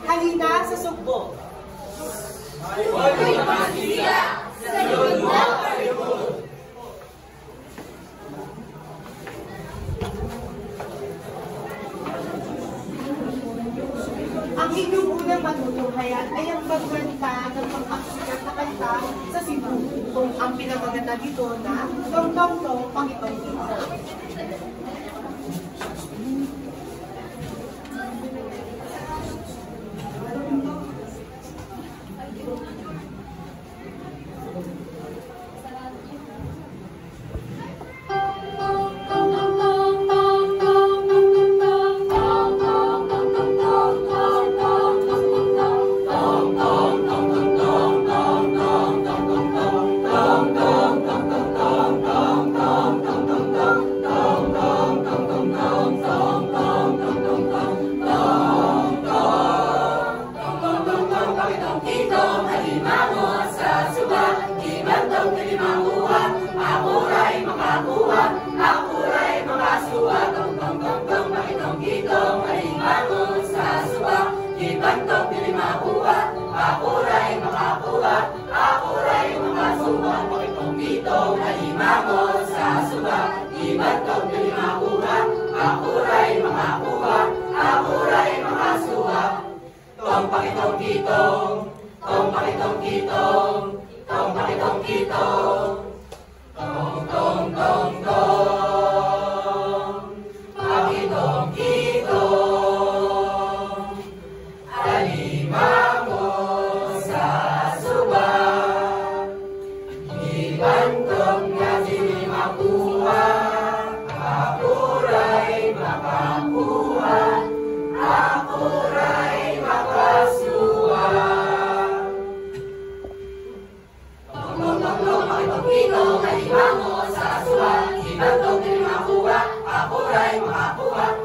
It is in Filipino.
Halina sa sugbo. Hoy, Magia! Sa likod mo, palibot! Ang inyong unang matutunghayan ay ang pagkanta ng pang-aksikat na kanta sa Cebu. Kung ang pinamaganda dito na Tong-Tong-Tong Pangitong-Kita. Sa suwa, ibang tong di makuha, ako ray makakuha.